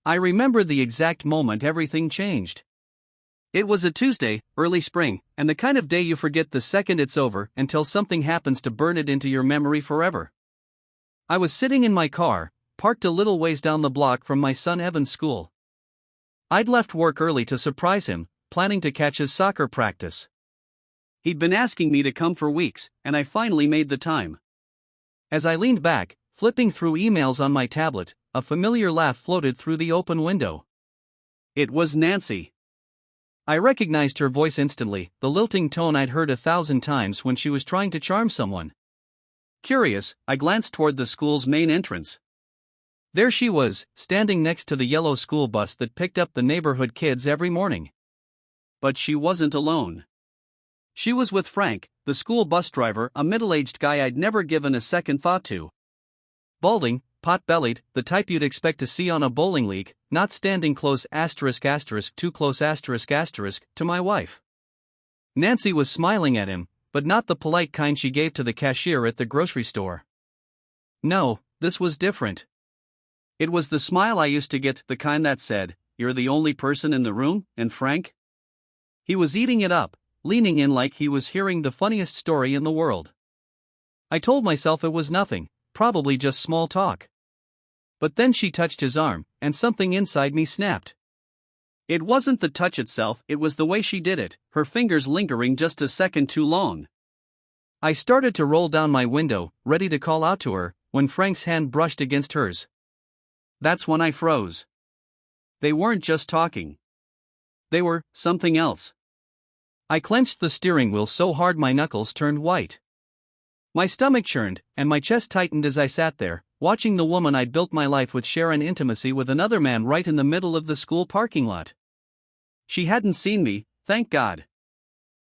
I remember the exact moment everything changed. It was a Tuesday, early spring, and the kind of day you forget the second it's over until something happens to burn it into your memory forever. I was sitting in my car, parked a little ways down the block from my son Evan's school. I'd left work early to surprise him, planning to catch his soccer practice. He'd been asking me to come for weeks, and I finally made the time. As I leaned back, flipping through emails on my tablet, a familiar laugh floated through the open window. It was Nancy. I recognized her voice instantly, the lilting tone I'd heard 1,000 times when she was trying to charm someone. Curious, I glanced toward the school's main entrance. There she was, standing next to the yellow school bus that picked up the neighborhood kids every morning. But she wasn't alone. She was with Frank, the school bus driver, a middle-aged guy I'd never given a second thought to. Balding, pot-bellied, the type you'd expect to see on a bowling league, not standing close too close to my wife. Nancy was smiling at him, but not the polite kind she gave to the cashier at the grocery store. No, this was different. It was the smile I used to get, the kind that said, "You're the only person in the room, and Frank?" He was eating it up, leaning in like he was hearing the funniest story in the world. I told myself it was nothing, probably just small talk. But then she touched his arm, and something inside me snapped. It wasn't the touch itself, it was the way she did it, her fingers lingering just a second too long. I started to roll down my window, ready to call out to her, when Frank's hand brushed against hers. That's when I froze. They weren't just talking. They were something else. I clenched the steering wheel so hard my knuckles turned white. My stomach churned, and my chest tightened as I sat there, watching the woman I'd built my life with share an intimacy with another man right in the middle of the school parking lot. She hadn't seen me, thank God.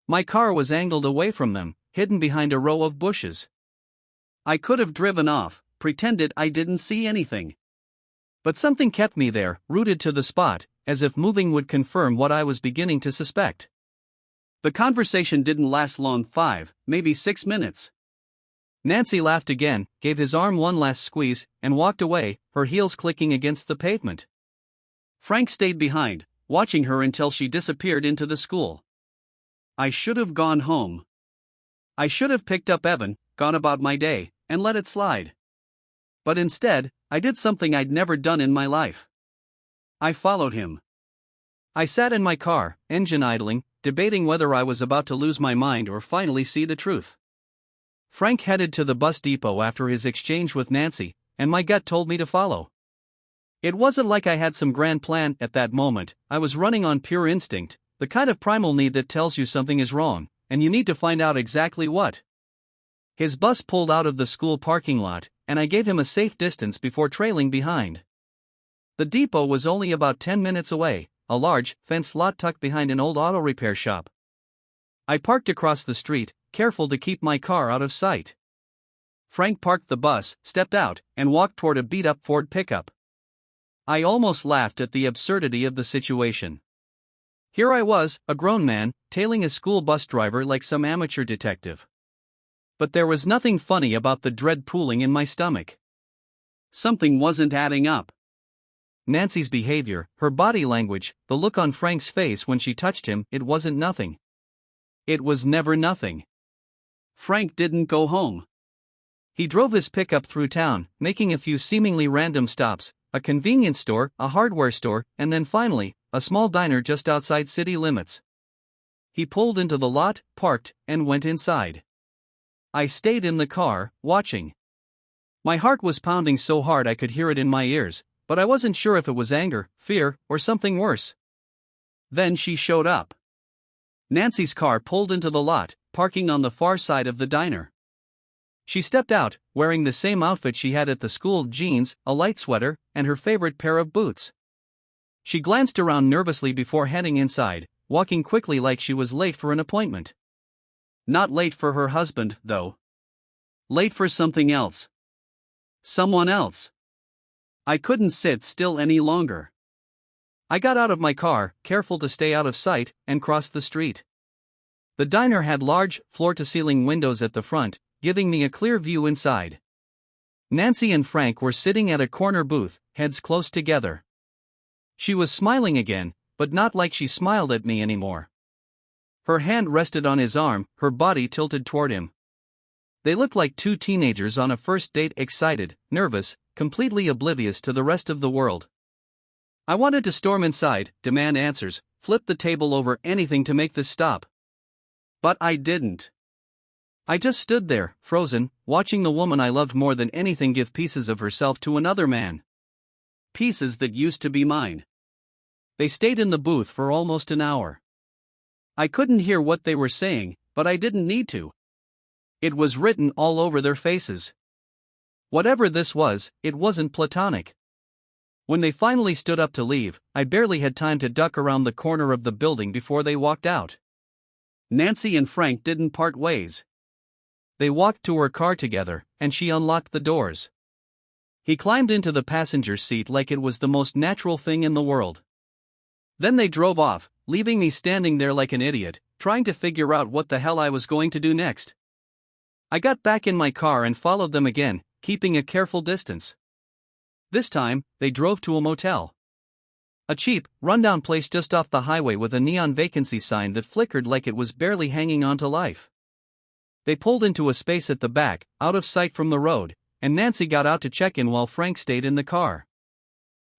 My car was angled away from them, hidden behind a row of bushes. I could have driven off, pretended I didn't see anything. But something kept me there, rooted to the spot, as if moving would confirm what I was beginning to suspect. The conversation didn't last long, 5, maybe 6 minutes. Nancy laughed again, gave his arm one last squeeze, and walked away, her heels clicking against the pavement. Frank stayed behind, watching her until she disappeared into the school. I should have gone home. I should have picked up Evan, gone about my day, and let it slide. But instead, I did something I'd never done in my life. I followed him. I sat in my car, engine idling, debating whether I was about to lose my mind or finally see the truth. Frank headed to the bus depot after his exchange with Nancy, and my gut told me to follow. It wasn't like I had some grand plan at that moment, I was running on pure instinct, the kind of primal need that tells you something is wrong, and you need to find out exactly what. His bus pulled out of the school parking lot, and I gave him a safe distance before trailing behind. The depot was only about 10 minutes away, a large, fenced lot tucked behind an old auto repair shop. I parked across the street, careful to keep my car out of sight. Frank parked the bus, stepped out, and walked toward a beat-up Ford pickup. I almost laughed at the absurdity of the situation. Here I was, a grown man, tailing a school bus driver like some amateur detective. But there was nothing funny about the dread pooling in my stomach. Something wasn't adding up. Nancy's behavior, her body language, the look on Frank's face when she touched him, it wasn't nothing. It was never nothing. Frank didn't go home. He drove his pickup through town, making a few seemingly random stops, a convenience store, a hardware store, and then finally, a small diner just outside city limits. He pulled into the lot, parked, and went inside. I stayed in the car, watching. My heart was pounding so hard I could hear it in my ears, but I wasn't sure if it was anger, fear, or something worse. Then she showed up. Nancy's car pulled into the lot, parking on the far side of the diner. She stepped out, wearing the same outfit she had at the school: jeans, a light sweater, and her favorite pair of boots. She glanced around nervously before heading inside, walking quickly like she was late for an appointment. Not late for her husband, though. Late for something else. Someone else. I couldn't sit still any longer. I got out of my car, careful to stay out of sight, and crossed the street. The diner had large, floor-to-ceiling windows at the front, giving me a clear view inside. Nancy and Frank were sitting at a corner booth, heads close together. She was smiling again, but not like she smiled at me anymore. Her hand rested on his arm, her body tilted toward him. They looked like two teenagers on a first date, excited, nervous, completely oblivious to the rest of the world. I wanted to storm inside, demand answers, flip the table over, anything to make this stop. But I didn't. I just stood there, frozen, watching the woman I loved more than anything give pieces of herself to another man. Pieces that used to be mine. They stayed in the booth for almost an hour. I couldn't hear what they were saying, but I didn't need to. It was written all over their faces. Whatever this was, it wasn't platonic. When they finally stood up to leave, I barely had time to duck around the corner of the building before they walked out. Nancy and Frank didn't part ways. They walked to her car together, and she unlocked the doors. He climbed into the passenger seat like it was the most natural thing in the world. Then they drove off, leaving me standing there like an idiot, trying to figure out what the hell I was going to do next. I got back in my car and followed them again, keeping a careful distance. This time, they drove to a motel. A cheap, rundown place just off the highway with a neon vacancy sign that flickered like it was barely hanging on to life. They pulled into a space at the back, out of sight from the road, and Nancy got out to check in while Frank stayed in the car.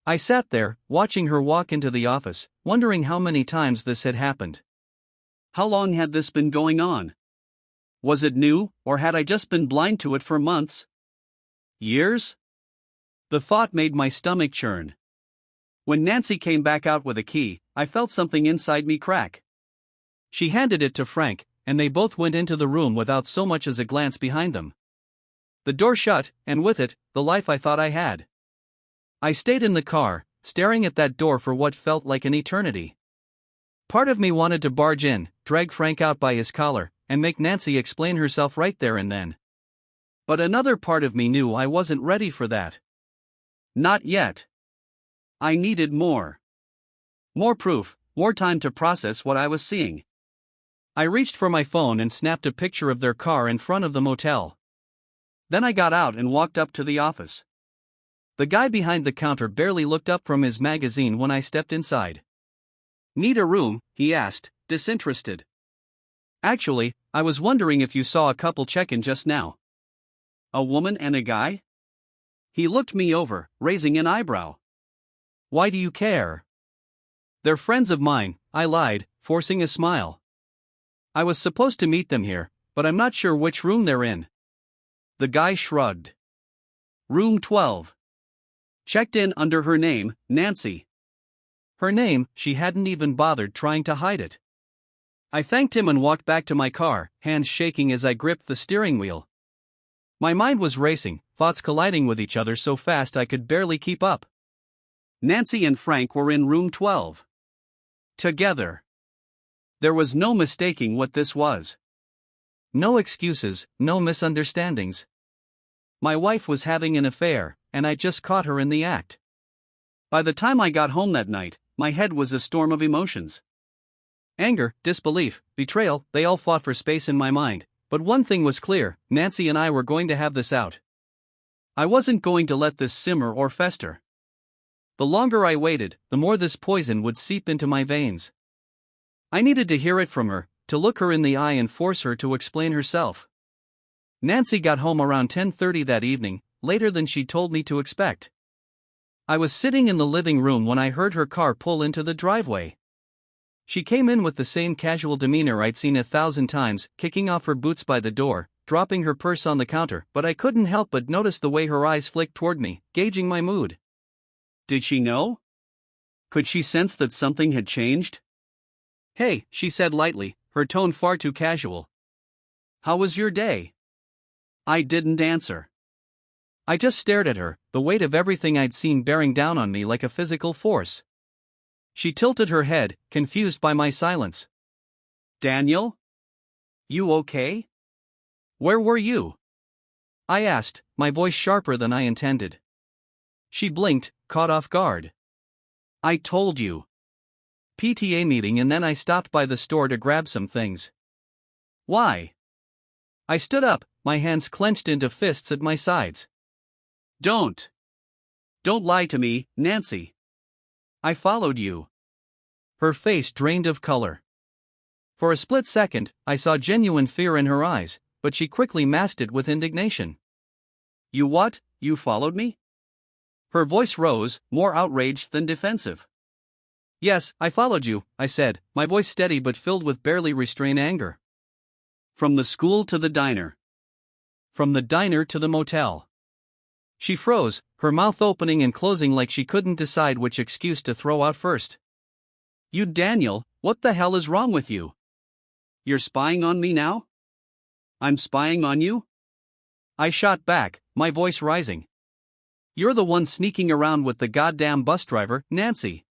I sat there, watching her walk into the office, wondering how many times this had happened. How long had this been going on? Was it new, or had I just been blind to it for months? Years? The thought made my stomach churn. When Nancy came back out with a key, I felt something inside me crack. She handed it to Frank, and they both went into the room without so much as a glance behind them. The door shut, and with it, the life I thought I had. I stayed in the car, staring at that door for what felt like an eternity. Part of me wanted to barge in, drag Frank out by his collar, and make Nancy explain herself right there and then. But another part of me knew I wasn't ready for that. Not yet. I needed more. More proof, more time to process what I was seeing. I reached for my phone and snapped a picture of their car in front of the motel. Then I got out and walked up to the office. The guy behind the counter barely looked up from his magazine when I stepped inside. "Need a room?" he asked, disinterested. "Actually, I was wondering if you saw a couple check in just now." "A woman and a guy?" He looked me over, raising an eyebrow. "Why do you care?" "They're friends of mine," I lied, forcing a smile. "I was supposed to meet them here, but I'm not sure which room they're in." The guy shrugged. "Room 12. Checked in under her name, Nancy." Her name, she hadn't even bothered trying to hide it. I thanked him and walked back to my car, hands shaking as I gripped the steering wheel. My mind was racing, thoughts colliding with each other so fast I could barely keep up. Nancy and Frank were in room 12. Together. There was no mistaking what this was. No excuses, no misunderstandings. My wife was having an affair, and I just caught her in the act. By the time I got home that night, my head was a storm of emotions. Anger, disbelief, betrayal, they all fought for space in my mind, but one thing was clear: Nancy and I were going to have this out. I wasn't going to let this simmer or fester. The longer I waited, the more this poison would seep into my veins. I needed to hear it from her, to look her in the eye and force her to explain herself. Nancy got home around 10:30 that evening, later than she'd told me to expect. I was sitting in the living room when I heard her car pull into the driveway. She came in with the same casual demeanor I'd seen 1,000 times, kicking off her boots by the door, dropping her purse on the counter, but I couldn't help but notice the way her eyes flicked toward me, gauging my mood. Did she know? Could she sense that something had changed? "Hey," she said lightly, her tone far too casual. "How was your day?" I didn't answer. I just stared at her, the weight of everything I'd seen bearing down on me like a physical force. She tilted her head, confused by my silence. "Daniel? You okay? Where were you?" I asked, my voice sharper than I intended. She blinked, caught off guard. "I told you. PTA meeting, and then I stopped by the store to grab some things." "Why?" I stood up, my hands clenched into fists at my sides. Don't lie to me, Nancy." I followed you. Her face drained of color. For a split second, I saw genuine fear in her eyes, but she quickly masked it with indignation. You what? You followed me? Her voice rose, more outraged than defensive. Yes, I followed you, I said, my voice steady but filled with barely restrained anger. From the school to the diner. From the diner to the motel. She froze, her mouth opening and closing like she couldn't decide which excuse to throw out first. You Daniel, what the hell is wrong with you? You're spying on me now? I'm spying on you? I shot back, my voice rising. You're the one sneaking around with the goddamn bus driver, Nancy.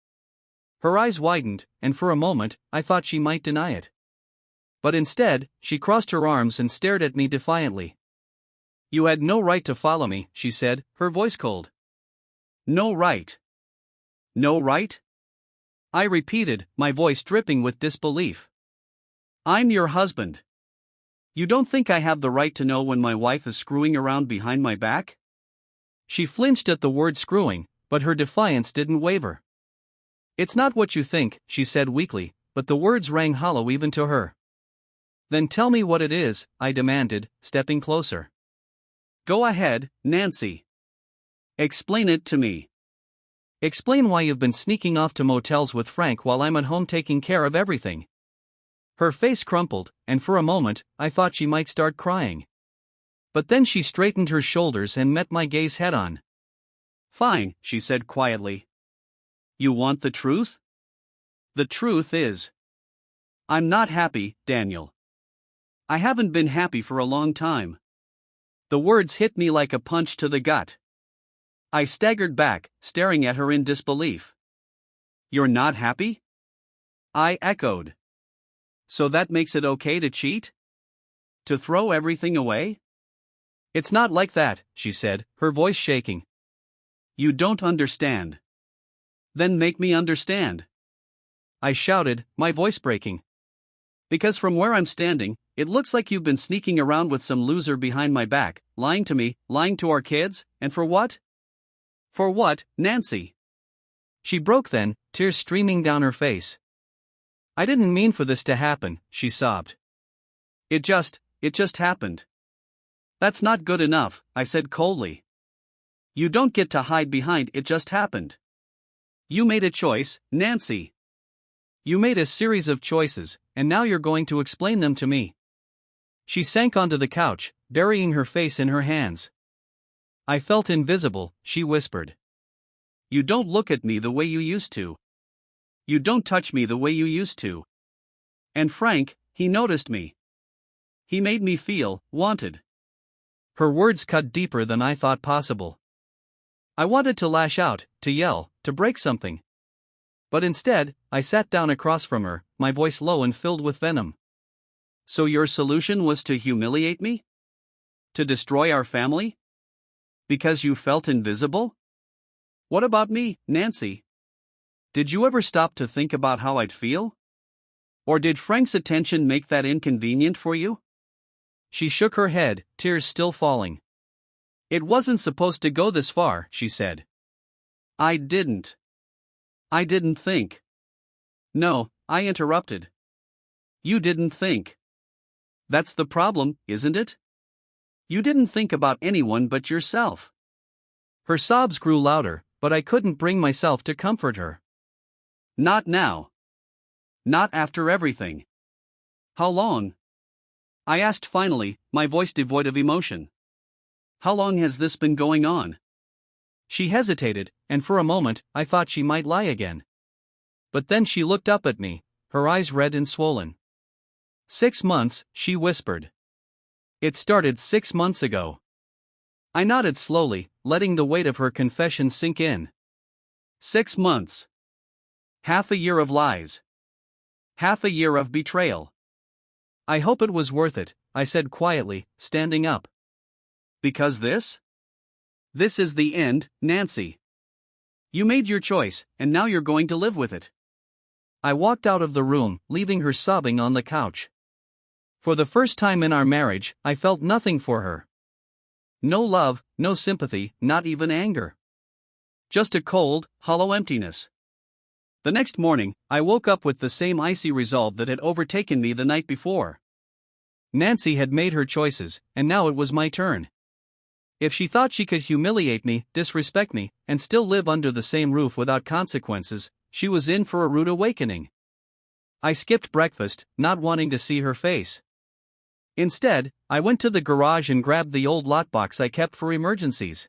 Her eyes widened, and for a moment, I thought she might deny it. But instead, she crossed her arms and stared at me defiantly. You had no right to follow me, she said, her voice cold. No right. No right? I repeated, my voice dripping with disbelief. I'm your husband. You don't think I have the right to know when my wife is screwing around behind my back? She flinched at the word screwing, but her defiance didn't waver. It's not what you think, she said weakly, but the words rang hollow even to her. Then tell me what it is, I demanded, stepping closer. Go ahead, Nancy. Explain it to me. Explain why you've been sneaking off to motels with Frank while I'm at home taking care of everything. Her face crumpled, and for a moment, I thought she might start crying. But then she straightened her shoulders and met my gaze head-on. Fine, she said quietly. You want the truth? The truth is, I'm not happy, Daniel. I haven't been happy for a long time. The words hit me like a punch to the gut. I staggered back, staring at her in disbelief. You're not happy? I echoed. So that makes it okay to cheat? To throw everything away? It's not like that, she said, her voice shaking. You don't understand. Then make me understand. I shouted, my voice breaking. Because from where I'm standing, it looks like you've been sneaking around with some loser behind my back, lying to me, lying to our kids, and for what? For what, Nancy? She broke then, tears streaming down her face. I didn't mean for this to happen, she sobbed. It just happened. That's not good enough, I said coldly. You don't get to hide behind it just happened. You made a choice, Nancy. You made a series of choices, and now you're going to explain them to me. She sank onto the couch, burying her face in her hands. I felt invisible, she whispered. You don't look at me the way you used to. You don't touch me the way you used to. And Frank, he noticed me. He made me feel wanted. Her words cut deeper than I thought possible. I wanted to lash out, to yell, to break something. But instead, I sat down across from her, my voice low and filled with venom. So your solution was to humiliate me? To destroy our family? Because you felt invisible? What about me, Nancy? Did you ever stop to think about how I'd feel? Or did Frank's attention make that inconvenient for you? She shook her head, tears still falling. It wasn't supposed to go this far, she said. I didn't think. No, I interrupted. You didn't think. That's the problem, isn't it? You didn't think about anyone but yourself. Her sobs grew louder, but I couldn't bring myself to comfort her. Not now. Not after everything. How long? I asked finally, my voice devoid of emotion. How long has this been going on? She hesitated, and for a moment, I thought she might lie again. But then she looked up at me, her eyes red and swollen. 6 months, she whispered. It started 6 months ago. I nodded slowly, letting the weight of her confession sink in. 6 months. Half a year of lies. Half a year of betrayal. I hope it was worth it, I said quietly, standing up. Because this? This is the end, Nancy. You made your choice, and now you're going to live with it. I walked out of the room, leaving her sobbing on the couch. For the first time in our marriage, I felt nothing for her. No love, no sympathy, not even anger. Just a cold, hollow emptiness. The next morning, I woke up with the same icy resolve that had overtaken me the night before. Nancy had made her choices, and now it was my turn. If she thought she could humiliate me, disrespect me, and still live under the same roof without consequences, she was in for a rude awakening. I skipped breakfast, not wanting to see her face. Instead, I went to the garage and grabbed the old lockbox I kept for emergencies.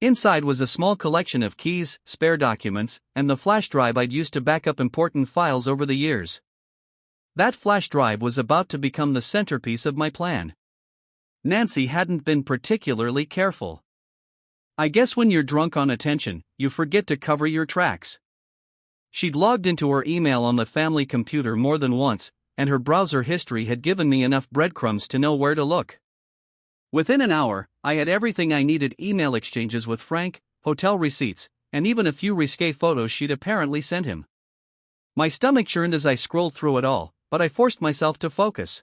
Inside was a small collection of keys, spare documents, and the flash drive I'd used to back up important files over the years. That flash drive was about to become the centerpiece of my plan. Nancy hadn't been particularly careful. I guess when you're drunk on attention, you forget to cover your tracks. She'd logged into her email on the family computer more than once, and her browser history had given me enough breadcrumbs to know where to look. Within an hour, I had everything I needed: email exchanges with Frank, hotel receipts, and even a few risque photos she'd apparently sent him. My stomach churned as I scrolled through it all, but I forced myself to focus.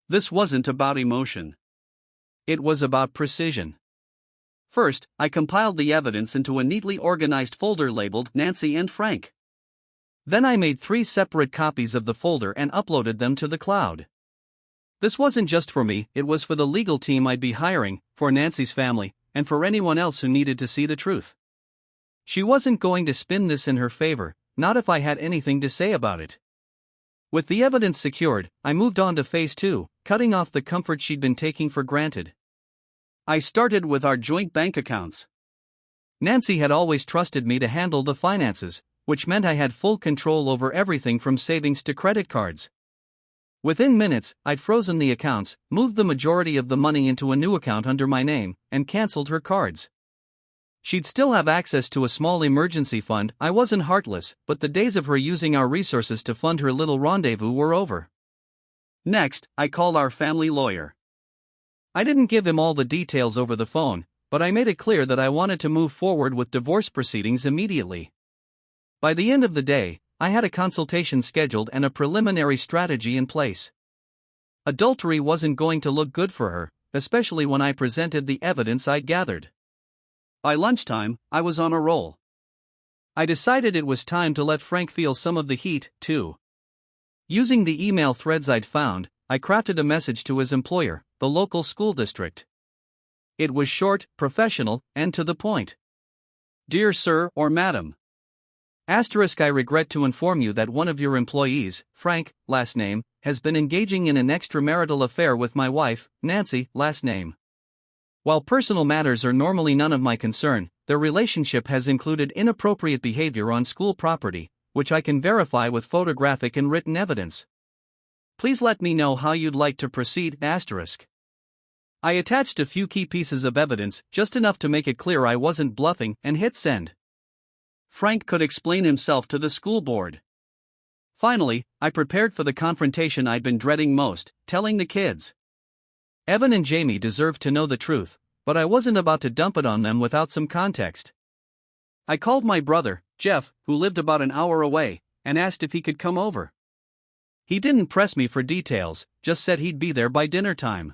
This wasn't about emotion. It was about precision. First, I compiled the evidence into a neatly organized folder labeled Nancy and Frank. Then I made 3 separate copies of the folder and uploaded them to the cloud. This wasn't just for me, it was for the legal team I'd be hiring, for Nancy's family, and for anyone else who needed to see the truth. She wasn't going to spin this in her favor, not if I had anything to say about it. With the evidence secured, I moved on to phase 2, cutting off the comfort she'd been taking for granted. I started with our joint bank accounts. Nancy had always trusted me to handle the finances, which meant I had full control over everything from savings to credit cards. Within minutes, I'd frozen the accounts, moved the majority of the money into a new account under my name, and cancelled her cards. She'd still have access to a small emergency fund. I wasn't heartless, but the days of her using our resources to fund her little rendezvous were over. Next, I called our family lawyer. I didn't give him all the details over the phone, but I made it clear that I wanted to move forward with divorce proceedings immediately. By the end of the day, I had a consultation scheduled and a preliminary strategy in place. Adultery wasn't going to look good for her, especially when I presented the evidence I'd gathered. By lunchtime, I was on a roll. I decided it was time to let Frank feel some of the heat, too. Using the email threads I'd found, I crafted a message to his employer, the local school district. It was short, professional, and to the point. Dear Sir or Madam. I regret to inform you that one of your employees, Frank, last name, has been engaging in an extramarital affair with my wife, Nancy, last name. While personal matters are normally none of my concern, their relationship has included inappropriate behavior on school property, which I can verify with photographic and written evidence. Please let me know how you'd like to proceed. I attached a few key pieces of evidence, just enough to make it clear I wasn't bluffing, and hit send. Frank could explain himself to the school board. Finally, I prepared for the confrontation I'd been dreading most, telling the kids. Evan and Jamie deserved to know the truth, but I wasn't about to dump it on them without some context. I called my brother, Jeff, who lived about an hour away, and asked if he could come over. He didn't press me for details, just said he'd be there by dinner time.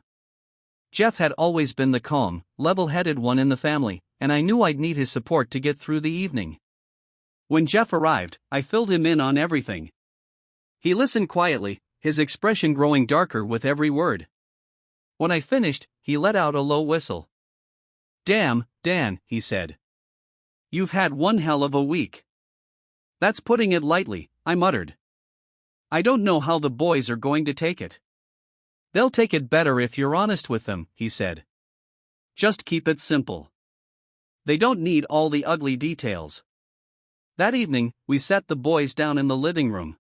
Jeff had always been the calm, level-headed one in the family, and I knew I'd need his support to get through the evening. When Jeff arrived, I filled him in on everything. He listened quietly, his expression growing darker with every word. When I finished, he let out a low whistle. Damn, Dan, he said. You've had one hell of a week. That's putting it lightly, I muttered. I don't know how the boys are going to take it. They'll take it better if you're honest with them, he said. Just keep it simple. They don't need all the ugly details. That evening, we sat the boys down in the living room.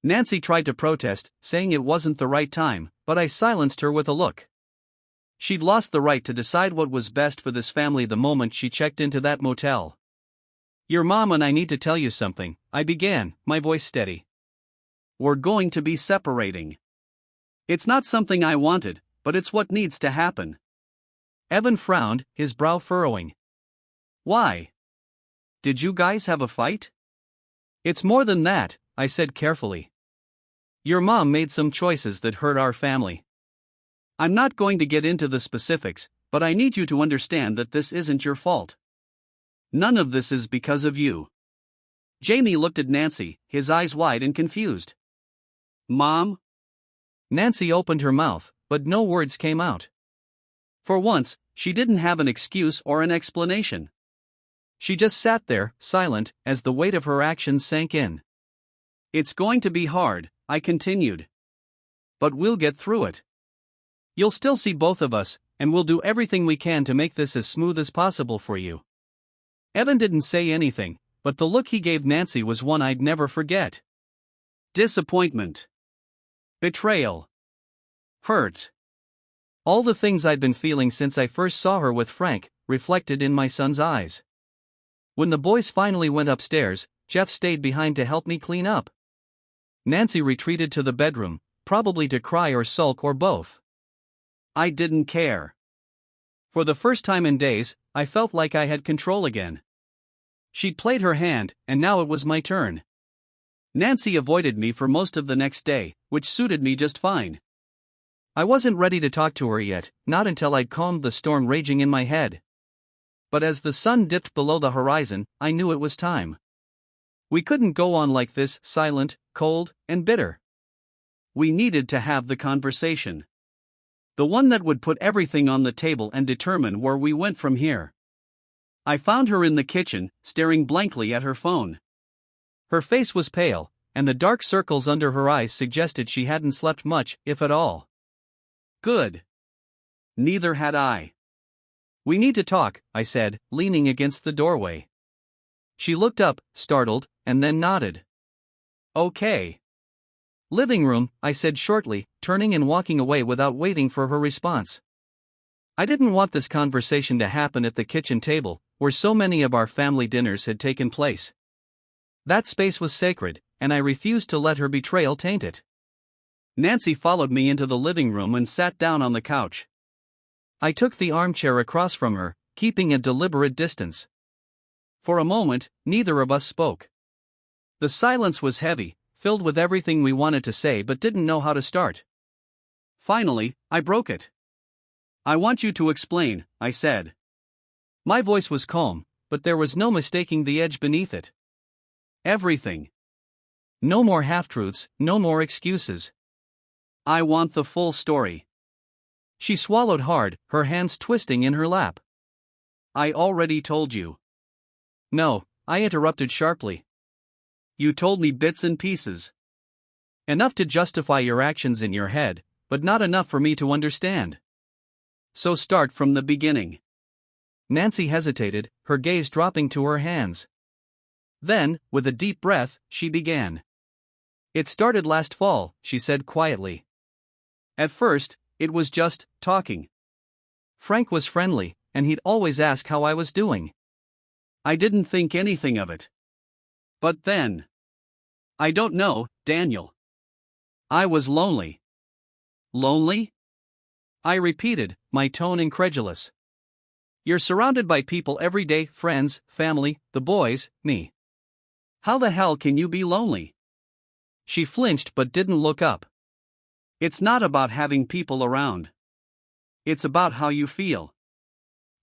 Nancy tried to protest, saying it wasn't the right time, but I silenced her with a look. She'd lost the right to decide what was best for this family the moment she checked into that motel. Your mom and I need to tell you something, I began, my voice steady. We're going to be separating. It's not something I wanted, but it's what needs to happen. Evan frowned, his brow furrowing. Why? Did you guys have a fight? It's more than that, I said carefully. Your mom made some choices that hurt our family. I'm not going to get into the specifics, but I need you to understand that this isn't your fault. None of this is because of you. Jamie looked at Nancy, his eyes wide and confused. Mom? Nancy opened her mouth, but no words came out. For once, she didn't have an excuse or an explanation. She just sat there, silent, as the weight of her actions sank in. It's going to be hard, I continued. But we'll get through it. You'll still see both of us, and we'll do everything we can to make this as smooth as possible for you. Evan didn't say anything, but the look he gave Nancy was one I'd never forget. Disappointment. Betrayal. Hurt. All the things I'd been feeling since I first saw her with Frank, reflected in my son's eyes. When the boys finally went upstairs, Jeff stayed behind to help me clean up. Nancy retreated to the bedroom, probably to cry or sulk or both. I didn't care. For the first time in days, I felt like I had control again. She'd played her hand, and now it was my turn. Nancy avoided me for most of the next day, which suited me just fine. I wasn't ready to talk to her yet, not until I'd calmed the storm raging in my head. But as the sun dipped below the horizon, I knew it was time. We couldn't go on like this, silent, cold, and bitter. We needed to have the conversation. The one that would put everything on the table and determine where we went from here. I found her in the kitchen, staring blankly at her phone. Her face was pale, and the dark circles under her eyes suggested she hadn't slept much, if at all. Good. Neither had I. We need to talk, I said, leaning against the doorway. She looked up, startled, and then nodded. Okay. Living room, I said shortly, turning and walking away without waiting for her response. I didn't want this conversation to happen at the kitchen table, where so many of our family dinners had taken place. That space was sacred, and I refused to let her betrayal taint it. Nancy followed me into the living room and sat down on the couch. I took the armchair across from her, keeping a deliberate distance. For a moment, neither of us spoke. The silence was heavy, filled with everything we wanted to say but didn't know how to start. Finally, I broke it. I want you to explain, I said. My voice was calm, but there was no mistaking the edge beneath it. Everything. No more half-truths, no more excuses. I want the full story. She swallowed hard, her hands twisting in her lap. I already told you. No, I interrupted sharply. You told me bits and pieces. Enough to justify your actions in your head, but not enough for me to understand. So start from the beginning. Nancy hesitated, her gaze dropping to her hands. Then, with a deep breath, she began. It started last fall, she said quietly. At first, it was just talking. Frank was friendly, and he'd always ask how I was doing. I didn't think anything of it. But then. I don't know, Daniel. I was lonely. Lonely? I repeated, my tone incredulous. You're surrounded by people every day, friends, family, the boys, me. How the hell can you be lonely? She flinched but didn't look up. It's not about having people around. It's about how you feel.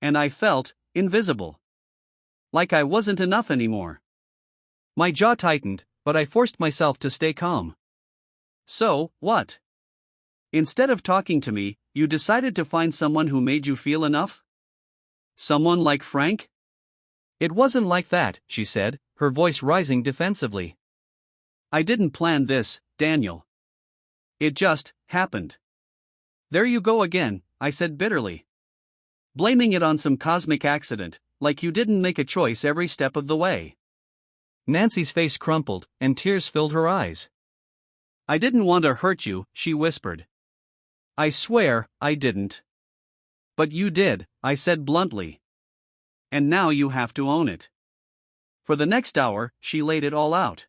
And I felt invisible. Like I wasn't enough anymore. My jaw tightened, but I forced myself to stay calm. So, what? Instead of talking to me, you decided to find someone who made you feel enough? Someone like Frank? It wasn't like that, she said, her voice rising defensively. I didn't plan this, Daniel. It just happened. There you go again, I said bitterly. Blaming it on some cosmic accident, like you didn't make a choice every step of the way. Nancy's face crumpled, and tears filled her eyes. I didn't want to hurt you, she whispered. I swear, I didn't. But you did, I said bluntly. And now you have to own it. For the next hour, she laid it all out.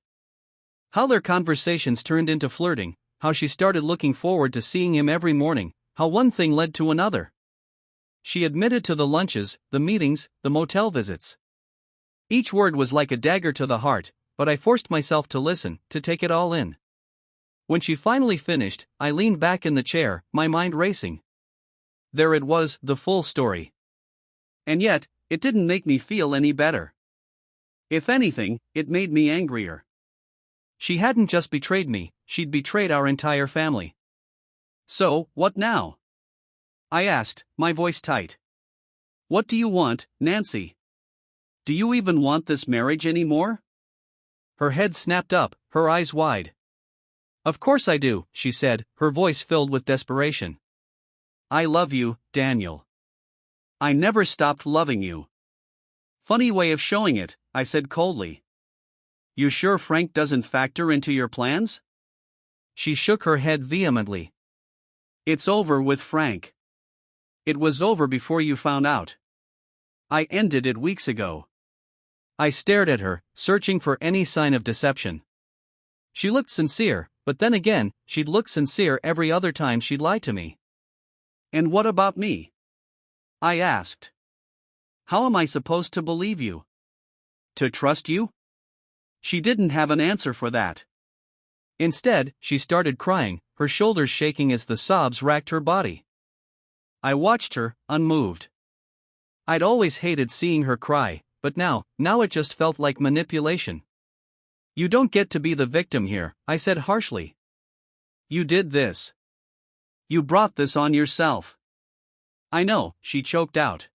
How their conversations turned into flirting, how she started looking forward to seeing him every morning, how one thing led to another. She admitted to the lunches, the meetings, the motel visits. Each word was like a dagger to the heart, but I forced myself to listen, to take it all in. When she finally finished, I leaned back in the chair, my mind racing. There it was, the full story. And yet, it didn't make me feel any better. If anything, it made me angrier. She hadn't just betrayed me, she'd betrayed our entire family. So, what now? I asked, my voice tight. What do you want, Nancy? Do you even want this marriage anymore? Her head snapped up, her eyes wide. Of course I do, she said, her voice filled with desperation. I love you, Daniel. I never stopped loving you. Funny way of showing it, I said coldly. You sure Frank doesn't factor into your plans? She shook her head vehemently. It's over with Frank. It was over before you found out. I ended it weeks ago. I stared at her, searching for any sign of deception. She looked sincere, but then again, she'd look sincere every other time she'd lie to me. And what about me? I asked. How am I supposed to believe you? To trust you? She didn't have an answer for that. Instead, she started crying, her shoulders shaking as the sobs racked her body. I watched her, unmoved. I'd always hated seeing her cry, but now it just felt like manipulation. You don't get to be the victim here, I said harshly. You did this. You brought this on yourself. I know, she choked out.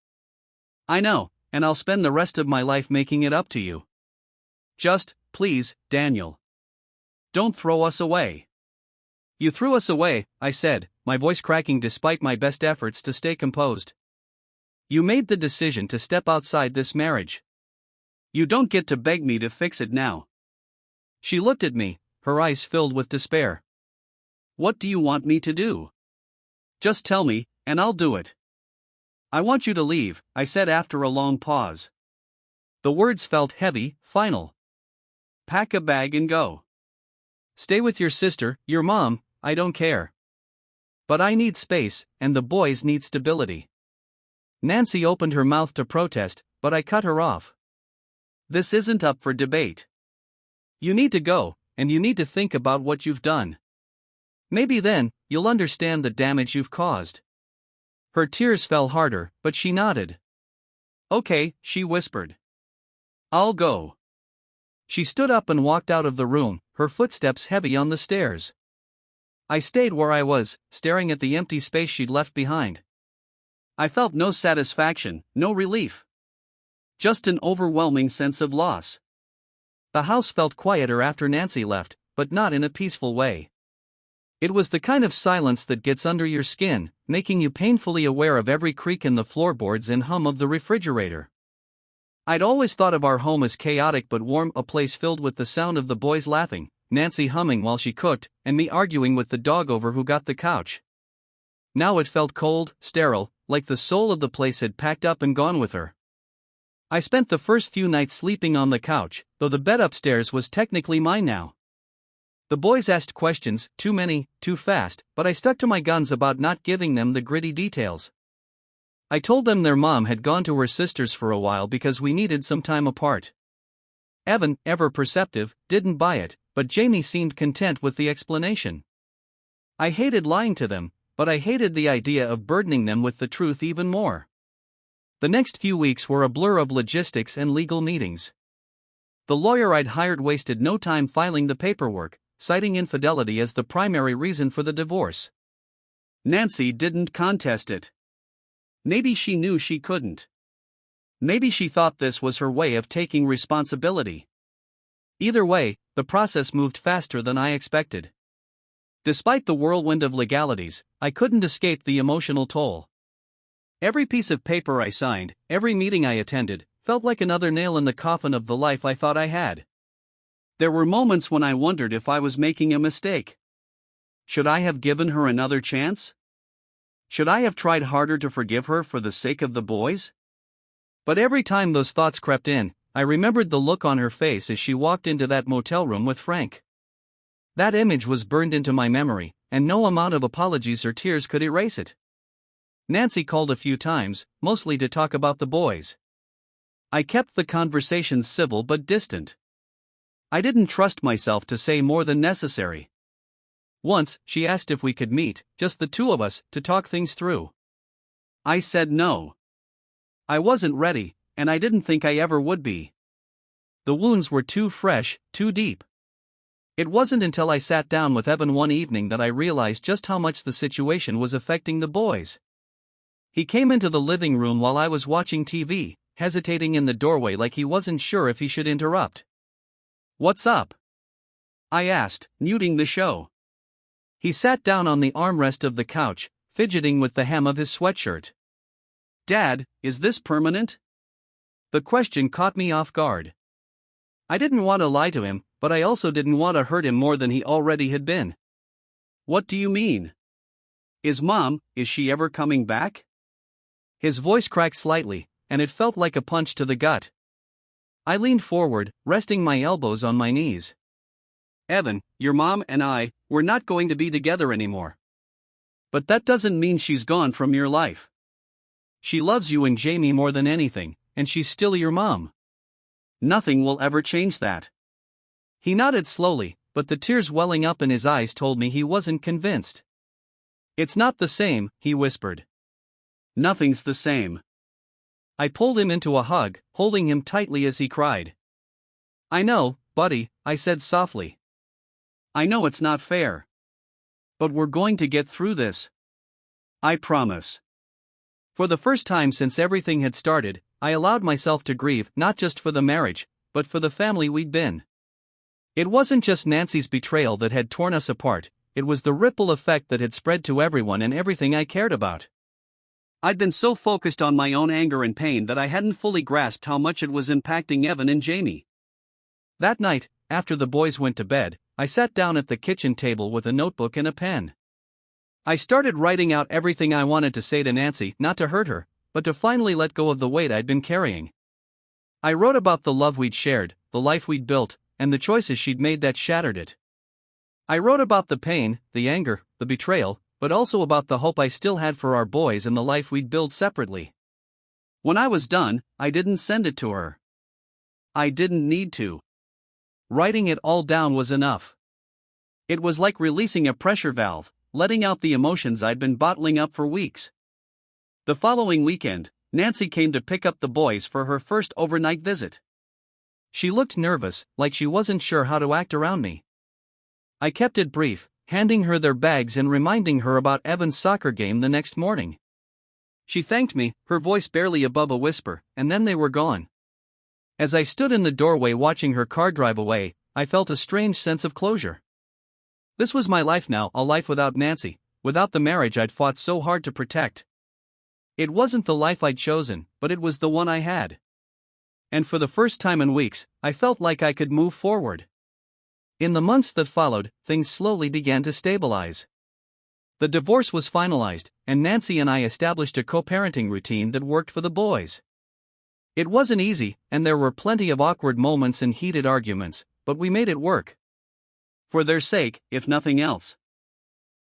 I know, and I'll spend the rest of my life making it up to you. Just, please, Daniel. Don't throw us away. You threw us away, I said, my voice cracking despite my best efforts to stay composed. You made the decision to step outside this marriage. You don't get to beg me to fix it now. She looked at me, her eyes filled with despair. What do you want me to do? Just tell me, and I'll do it. I want you to leave, I said after a long pause. The words felt heavy, final. Pack a bag and go. Stay with your sister, your mom, I don't care. But I need space, and the boys need stability. Nancy opened her mouth to protest, but I cut her off. This isn't up for debate. You need to go, and you need to think about what you've done. Maybe then, you'll understand the damage you've caused. Her tears fell harder, but she nodded. Okay, she whispered. I'll go. She stood up and walked out of the room, her footsteps heavy on the stairs. I stayed where I was, staring at the empty space she'd left behind. I felt no satisfaction, no relief. Just an overwhelming sense of loss. The house felt quieter after Nancy left, but not in a peaceful way. It was the kind of silence that gets under your skin, making you painfully aware of every creak in the floorboards and hum of the refrigerator. I'd always thought of our home as chaotic but warm, a place filled with the sound of the boys laughing, Nancy humming while she cooked, and me arguing with the dog over who got the couch. Now it felt cold, sterile, like the soul of the place had packed up and gone with her. I spent the first few nights sleeping on the couch, though the bed upstairs was technically mine now. The boys asked questions, too many, too fast, but I stuck to my guns about not giving them the gritty details. I told them their mom had gone to her sister's for a while because we needed some time apart. Evan, ever perceptive, didn't buy it, but Jamie seemed content with the explanation. I hated lying to them, but I hated the idea of burdening them with the truth even more. The next few weeks were a blur of logistics and legal meetings. The lawyer I'd hired wasted no time filing the paperwork, citing infidelity as the primary reason for the divorce. Nancy didn't contest it. Maybe she knew she couldn't. Maybe she thought this was her way of taking responsibility. Either way, the process moved faster than I expected. Despite the whirlwind of legalities, I couldn't escape the emotional toll. Every piece of paper I signed, every meeting I attended, felt like another nail in the coffin of the life I thought I had. There were moments when I wondered if I was making a mistake. Should I have given her another chance? Should I have tried harder to forgive her for the sake of the boys? But every time those thoughts crept in, I remembered the look on her face as she walked into that motel room with Frank. That image was burned into my memory, and no amount of apologies or tears could erase it. Nancy called a few times, mostly to talk about the boys. I kept the conversations civil but distant. I didn't trust myself to say more than necessary. Once, she asked if we could meet, just the two of us, to talk things through. I said no. I wasn't ready, and I didn't think I ever would be. The wounds were too fresh, too deep. It wasn't until I sat down with Evan one evening that I realized just how much the situation was affecting the boys. He came into the living room while I was watching TV, hesitating in the doorway like he wasn't sure if he should interrupt. "What's up?" I asked, muting the show. He sat down on the armrest of the couch, fidgeting with the hem of his sweatshirt. "Dad, is this permanent?" The question caught me off guard. I didn't want to lie to him, but I also didn't want to hurt him more than he already had been. "What do you mean? Is she ever coming back?" His voice cracked slightly, and it felt like a punch to the gut. I leaned forward, resting my elbows on my knees. "Evan, your mom and we're not going to be together anymore. But that doesn't mean she's gone from your life. She loves you and Jamie more than anything, and she's still your mom. Nothing will ever change that." He nodded slowly, but the tears welling up in his eyes told me he wasn't convinced. "It's not the same," he whispered. "Nothing's the same." I pulled him into a hug, holding him tightly as he cried. "I know, buddy," I said softly. "I know it's not fair. But we're going to get through this. I promise." For the first time since everything had started, I allowed myself to grieve not just for the marriage, but for the family we'd been. It wasn't just Nancy's betrayal that had torn us apart, it was the ripple effect that had spread to everyone and everything I cared about. I'd been so focused on my own anger and pain that I hadn't fully grasped how much it was impacting Evan and Jamie. That night, after the boys went to bed, I sat down at the kitchen table with a notebook and a pen. I started writing out everything I wanted to say to Nancy, not to hurt her, but to finally let go of the weight I'd been carrying. I wrote about the love we'd shared, the life we'd built, and the choices she'd made that shattered it. I wrote about the pain, the anger, the betrayal, but also about the hope I still had for our boys and the life we'd build separately. When I was done, I didn't send it to her. I didn't need to. Writing it all down was enough. It was like releasing a pressure valve, letting out the emotions I'd been bottling up for weeks. The following weekend, Nancy came to pick up the boys for her first overnight visit. She looked nervous, like she wasn't sure how to act around me. I kept it brief, handing her their bags and reminding her about Evan's soccer game the next morning. She thanked me, her voice barely above a whisper, and then they were gone. As I stood in the doorway watching her car drive away, I felt a strange sense of closure. This was my life now, a life without Nancy, without the marriage I'd fought so hard to protect. It wasn't the life I'd chosen, but it was the one I had. And for the first time in weeks, I felt like I could move forward. In the months that followed, things slowly began to stabilize. The divorce was finalized, and Nancy and I established a co-parenting routine that worked for the boys. It wasn't easy, and there were plenty of awkward moments and heated arguments, but we made it work. For their sake, if nothing else.